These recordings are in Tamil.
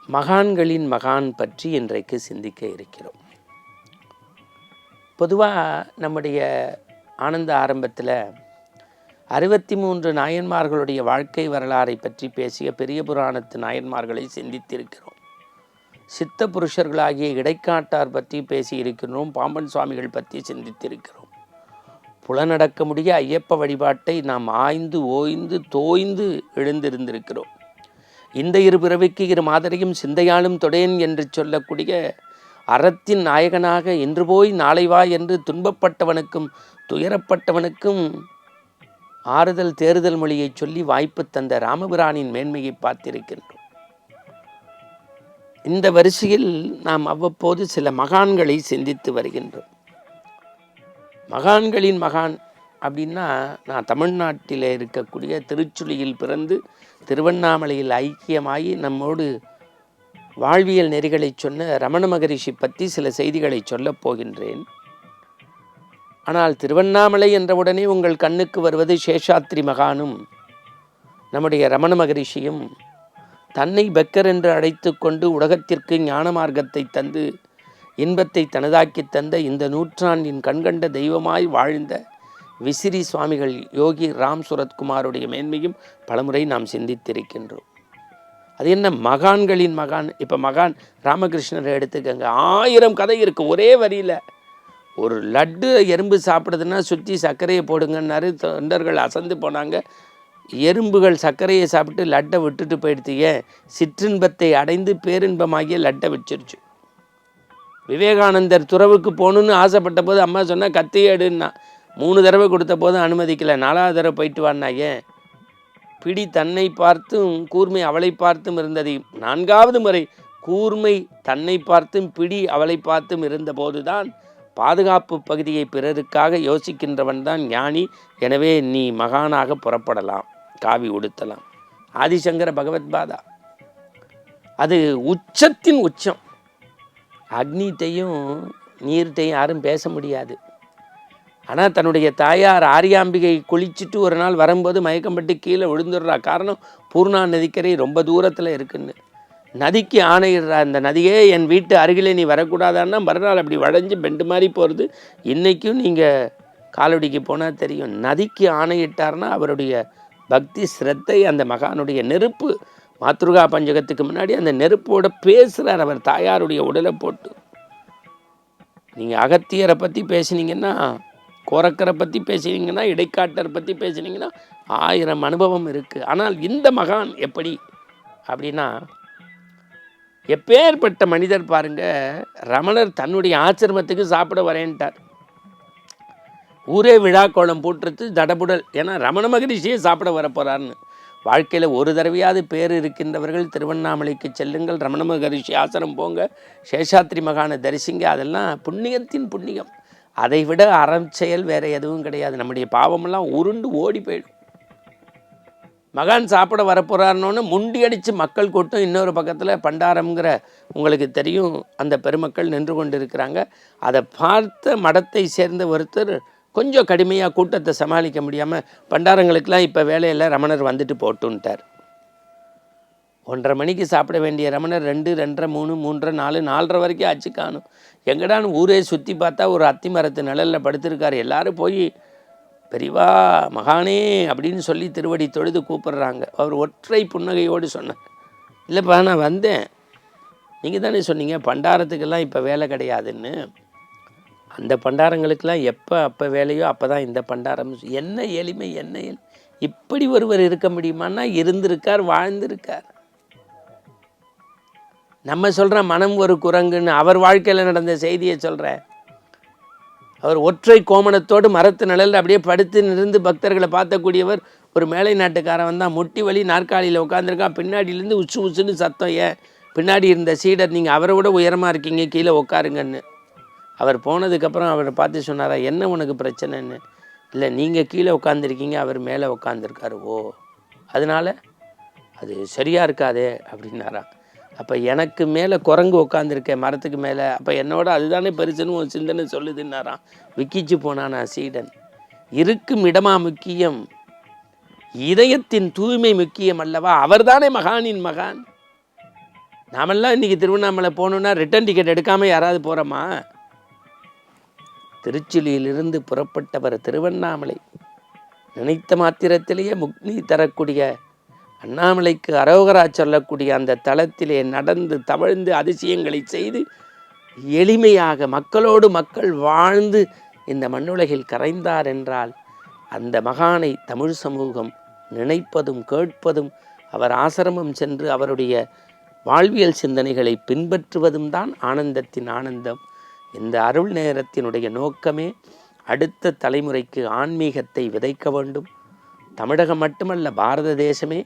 மகான்களின் மகான் பற்றி இன்றைக்கு சிந்திக்க இருக்கிறோம். பொதுவாக நம்முடைய ஆனந்த ஆரம்பத்தில் 63 நாயன்மார்களுடைய வாழ்க்கை வரலாறை பற்றி பேசிய பெரிய புராணத்து நாயன்மார்களை சிந்தித்திருக்கிறோம். சித்த புருஷர்களாகிய இடைக்காட்டார் பற்றி பேசியிருக்கிறோம். பாம்பன் சுவாமிகள் பற்றி சிந்தித்திருக்கிறோம். புலனடக்க முடிய ஐயப்ப வழிபாட்டை நாம் ஆய்ந்து ஓய்ந்து தோய்ந்து எழுந்திருந்திருக்கிறோம். இந்த இரு பிறவிக்கு இரு மாதரையும் சிந்தையாலும் தொடேன் என்று சொல்லக்கூடிய அறத்தின் நாயகனாக இன்று போய் நாளை வா என்று துன்பப்பட்டவனுக்கும் துயரப்பட்டவனுக்கும் ஆறுதல் தேறுதல் மொழியை சொல்லி வாய்ப்பு தந்த ராமபிரானின் மேன்மையை பார்த்திருக்கின்றோம். இந்த வரிசையில் நாம் அவ்வப்போது சில மகான்களை சிந்தித்து வருகின்றோம். மகான்களின் மகான் அப்படின்னா, நான் தமிழ்நாட்டில் இருக்கக்கூடிய திருச்சுழியில் பிறந்து திருவண்ணாமலையில் ஐக்கியமாகி நம்மோடு வாழ்வியல் நெறிகளை சொன்ன ரமண மகரிஷி பற்றி சில செய்திகளை சொல்லப் போகின்றேன். ஆனால் திருவண்ணாமலை என்றவுடனே உங்கள் கண்ணுக்கு வருவது சேஷாத்ரி மகானும் நம்முடைய ரமண மகரிஷியும் தன்னை பெக்கர் என்று அழைத்து கொண்டு உலகத்திற்கு ஞான மார்க்கத்தை தந்து இன்பத்தை தனதாக்கி தந்த இந்த நூற்றாண்டின் கண்கண்ட தெய்வமாய் வாழ்ந்த விசிறி சுவாமிகள் யோகி ராம் சுரத்குமாருடைய மேன்மையும் பலமுறை நாம் சிந்தித்திருக்கின்றோம். அது என்ன மகான்களின் மகான்? இப்போ மகான் ராமகிருஷ்ணரை எடுத்துக்கங்க, 1000 கதை இருக்குது ஒரே வரியில். ஒரு லட்டு எறும்பு சாப்பிடுதுன்னா சுற்றி சர்க்கரையை போடுங்கன்னாரு. தொண்டர்கள் அசந்து போனாங்க. எறும்புகள் சர்க்கரையை சாப்பிட்டு லட்டை விட்டுட்டு போயிடுத்து. ஏன்? சிற்றின்பத்தை அடைந்து பேரின்பமாகிய லட்டை வச்சிருச்சு. விவேகானந்தர் துறவுக்கு போகணுன்னு ஆசைப்பட்ட போது அம்மா சொன்னால் கத்தியேடுன்னா 3 தடவை கொடுத்த போது அனுமதிக்கலை. 4வது தடவை போயிட்டு வான்னா. ஏன்? பிடி தன்னை பார்த்தும் கூர்மை அவளை பார்த்தும் இருந்ததை 4வது முறை கூர்மை தன்னை பார்த்தும் பிடி அவளை பார்த்தும் இருந்தபோது தான் பாதுகாப்பு பகுதியை பிறருக்காக யோசிக்கின்றவன் தான் ஞானி. எனவே நீ மகானாக புறப்படலாம், காவி உடுத்தலாம். ஆதிசங்கர பகவத்பாதா அது உச்சத்தின் உச்சம். அக்னித்தையும் நீர்த்தையும் யாரும் பேச முடியாது. ஆனால் தன்னுடைய தாயார் ஆரியாம்பிகை குளிச்சுட்டு ஒரு நாள் வரும்போது மயக்கம்பட்டு கீழே விழுந்துடுறா. காரணம், பூர்ணா நதிக்கரை ரொம்ப தூரத்தில் இருக்குன்னு. நதிக்கு ஆணையிடுறா, இந்த நதியே என் வீட்டு அருகிலே நீ வரக்கூடாதான்னா மறுநாள் அப்படி வளைஞ்சு பெண்டு மாதிரி போகிறது. இன்றைக்கும் நீங்கள் காலடிக்கு போனால் தெரியும். நதிக்கு ஆணையிட்டார்னா அவருடைய பக்தி சிரத்தை, அந்த மகானுடைய நெருப்பு. மாத்ருகா பஞ்சகத்துக்கு முன்னாடி அந்த நெருப்போட பேசுகிறார் அவர் தாயாருடைய உடலை போட்டு. நீங்கள் அகத்தியரை பற்றி பேசினீங்கன்னா, கோரக்கரை பற்றி பேசினீங்கன்னா, இடைக்காட்டரை பற்றி பேசினீங்கன்னா 1000 அனுபவம் இருக்குது. ஆனால் இந்த மகான் எப்படி அப்படின்னா, எப்பேற்பட்ட மனிதர் பாருங்க. ரமணர் தன்னுடைய ஆசிரமத்துக்கு சாப்பிட வரேன்ட்டார். ஊரே விழா கோலம் போட்டுறது தடபுடல். ஏன்னா ரமண மகரிஷியே சாப்பிட வர போகிறார்னு. வாழ்க்கையில் ஒரு தடவையாவது பேர் இருக்கின்றவர்கள் திருவண்ணாமலைக்கு செல்லுங்கள், ரமண மகரிஷி ஆசிரம் போங்க, சேஷாத்ரி மகானை தரிசிங்க. அதெல்லாம் புண்ணியத்தின் புண்ணியம். அதை விட அறம் செயல் வேறு எதுவும் கிடையாது. நம்முடைய பாவமெல்லாம் உருண்டு ஓடி போயிடும். மகான் சாப்பிட வரப்போகிறாருன்னு முண்டி அடித்து மக்கள் கூட்டம். இன்னொரு பக்கத்தில் பண்டாரம்ங்கிற உங்களுக்கு தெரியும் அந்த பெருமக்கள் நின்று கொண்டு இருக்கிறாங்க. அதை பார்த்த மடத்தை சேர்ந்த ஒருத்தர் கொஞ்சம் கடுமையாக கூட்டத்தை சமாளிக்க முடியாமல், பண்டாரங்களுக்கெல்லாம் இப்போ வேலையில் ரமணர் வந்துட்டு போட்டுன்ட்டார். 1:30 மணிக்கு சாப்பிட வேண்டிய ரமணர் 2, 2:30, 3, 3:30, 4, 4:30 வரைக்கும் ஆச்சு காணும். எங்கடான்னு ஊரே சுற்றி பார்த்தா ஒரு அத்தி மரத்து நிழலில் படுத்திருக்காரு. எல்லோரும் போய் பெரிவா மகானே அப்படின்னு சொல்லி திருவடி தொழுது கூப்பிட்றாங்க. அவர் ஒற்றை புன்னகையோடு சொன்னார், இல்லைப்பா நான் வந்தேன், நீங்கள் தானே சொன்னீங்க பண்டாரத்துக்கெல்லாம் இப்போ வேலை கிடையாதுன்னு. அந்த பண்டாரங்களுக்கெல்லாம் அப்போ வேலையோ அப்போ தான் இந்த பண்டாரம். என்ன எளிமை, என்ன இப்படி ஒருவர் இருக்க முடியுமான்னா இருந்திருக்கார், வாழ்ந்திருக்கார். நம்ம சொல்கிறேன் மனம் ஒரு குரங்குன்னு, அவர் வாழ்க்கையில் நடந்த செய்தியை சொல்கிறேன். அவர் ஒற்றை கோமணத்தோடு மரத்து நிழலில் அப்படியே படுத்து நிறுந்து பக்தர்களை பார்த்தக்கூடியவர். ஒரு மேலை நாட்டுக்காரன் தான், முட்டி வலி நாற்காலியில் உட்காந்துருக்கான். பின்னாடியிலேருந்து உச்சு உச்சுன்னு சத்தம். ஏன்? பின்னாடி இருந்த சீடர், நீங்கள் அவரை விட உயரமாக இருக்கீங்க, கீழே உட்காருங்கன்னு. அவர் போனதுக்கப்புறம் அவரை பார்த்து சொன்னாரா, என்ன உனக்கு பிரச்சனைன்னு? இல்லை, நீங்கள் கீழே உட்காந்துருக்கீங்க, அவர் மேலே உட்காந்துருக்காரு. ஓ, அதனால் அது சரியாக இருக்காதே அப்படின்னாரா. அப்போ எனக்கு மேலே குரங்கு உட்காந்துருக்கேன் மரத்துக்கு மேலே, அப்போ என்னோட அதுதானே பெருசுன்னு ஒரு சிந்தனை சொல்லுதுன்னாராம். விக்கிச்சு போனானா சீடன். இருக்கும் இடமா முக்கியம், இதயத்தின் தூய்மை முக்கியம் அல்லவா? அவர்தானே மகானின் மகான். நாமெல்லாம் இன்றைக்கி திருவண்ணாமலை போகணுன்னா ரிட்டன் டிக்கெட் எடுக்காமல் யாராவது போகிறோமா? திருச்சுலியிலிருந்து புறப்பட்டவர் திருவண்ணாமலை. நினைத்த மாத்திரத்திலேயே முக்தி தரக்கூடிய அண்ணாமலைக்கு அரோகரா சொல்லக்கூடிய அந்த தளத்திலே நடந்து தவழ்ந்து அதிசயங்களை செய்து எளிமையாக மக்களோடு மக்கள் வாழ்ந்து இந்த மண்ணுலகில் கரைந்தார் என்றால் அந்த மகானை தமிழ் சமூகம் நினைப்பதும் கேட்பதும் அவர் ஆசிரமம் சென்று அவருடைய வாழ்வியல் சிந்தனைகளை பின்பற்றுவதும் தான் ஆனந்தத்தின் ஆனந்தம். இந்த அருள் நேரத்தினுடைய நோக்கமே அடுத்த தலைமுறைக்கு ஆன்மீகத்தை விதைக்க வேண்டும். தமிழகம் மட்டுமல்ல, பாரத தேசமே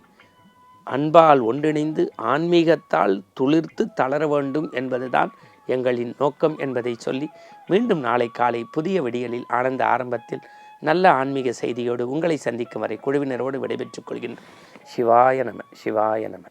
அன்பால் ஒன்றிணைந்து ஆன்மீகத்தால் துளிர்த்து தளர வேண்டும் என்பதுதான் எங்களின் நோக்கம் என்பதை சொல்லி மீண்டும் நாளை காலை புதிய விடியலில் ஆனந்த ஆரம்பத்தில் நல்ல ஆன்மீக செய்தியோடு உங்களை சந்திக்கும் வரை குழுவினரோடு விடைபெற்றுக் கொள்கின்றேன். சிவாய நம, சிவாய நம.